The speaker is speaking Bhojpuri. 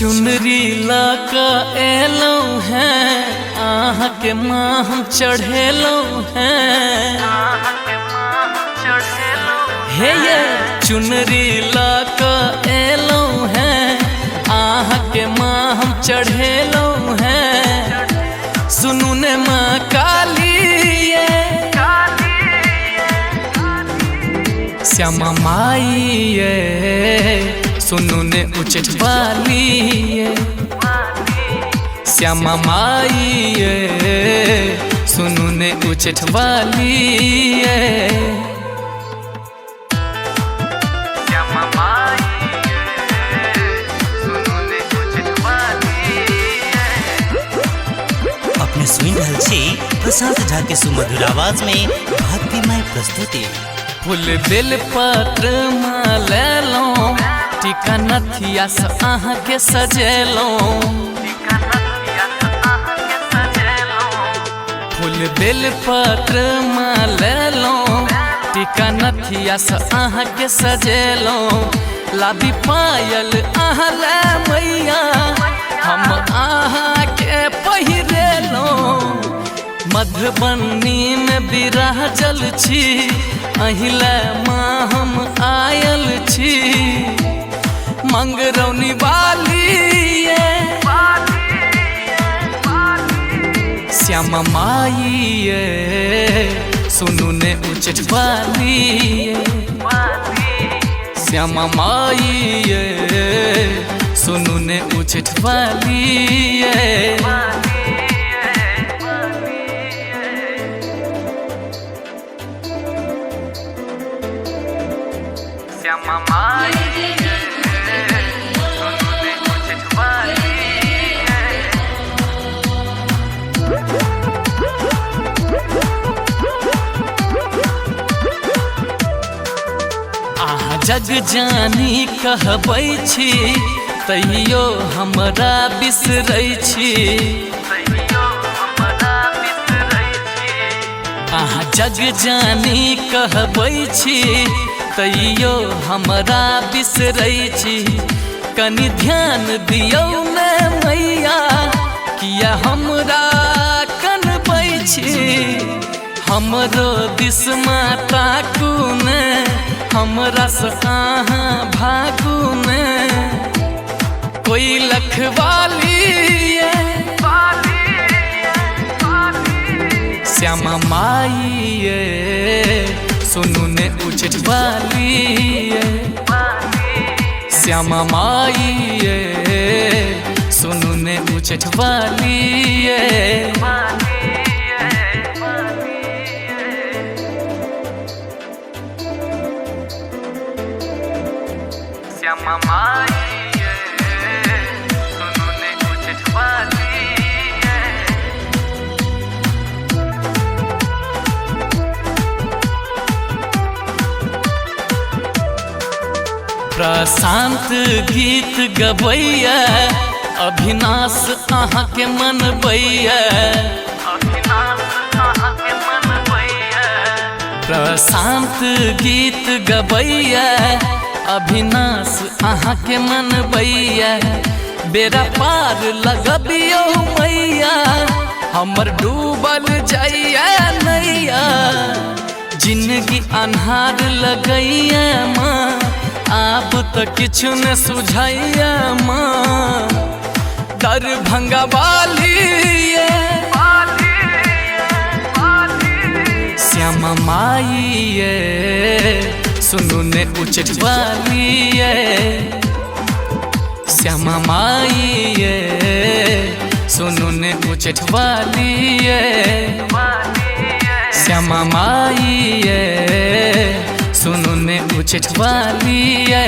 चुनरी लाका एलो हैं आहा के माँ हम चढ़ेलो हैं। हे ये चुनरी लाका एलो हैं आहा के माँ हम चढ़ेलो हैं। सुनु ने माँ काली श्यामा माई ये सुनु ने उचट वाली ये। श्यामा माई ये सुनु ने उचट वाली ये। श्यामा माई ये सुनु ने उचट वाली ये। अपने सुन रहल छी प्रशांत झा के सुमधुर आवाज में भक्तिमय प्रस्तुति। फूल बेल पत्र माले लो टीका नथिया से आहा के सजेलो। फूल बेल पत्र माले लो टीका नथिया से आहा के सजेलो। लादी पायल आहा ले मैया हम आहा के पहिरेलो। मधुबनी में बिराजल छी अहिले माँ हम आयल छी। मंगरौनी वाली ये श्यामा माई ये सुनु ने उचट वाली ये। श्यामा माई ये सुनु ने उचट वाली ये। श्यामा माई सुनु ने उचट वाली ये। आहा जग जानी कहबै छी तैयो हमरा बिसरै छी। आहा जग जानी कहबै छी तैयो हमरा बिसरै छी। कनि ध्यान दियौ ने मैया किया हमरा कनबै छी। हमरो दिस माता कुने हमरा से अहाँ भागू ने। कोई लखवाली ये श्यामा माई ये सुनु ने उचट वाली ये। श्यामा माई ये सुनु ने उचट वाली ये। श्यामा माई ये सुनु ने उचट वाली ये। प्रशांत गीत गबैया अभिनाश आहा के मनबैया। प्रशांत गीत गबैया अभिनाश आहा के मनबैया। बेरा पार लगबियो मैया हमर डूबल जाइया नैया। जिंदगी अन्हार लगैया माँ आप तो किछु न सुझाइया माँ। दरभंगा वाली ये श्यामा माई ये सुनु ने उचट वाली ये। श्यामा माई ये सुनु ने उचट वाली ये। श्यामा माई ये सुनु ने उचट वाली ये।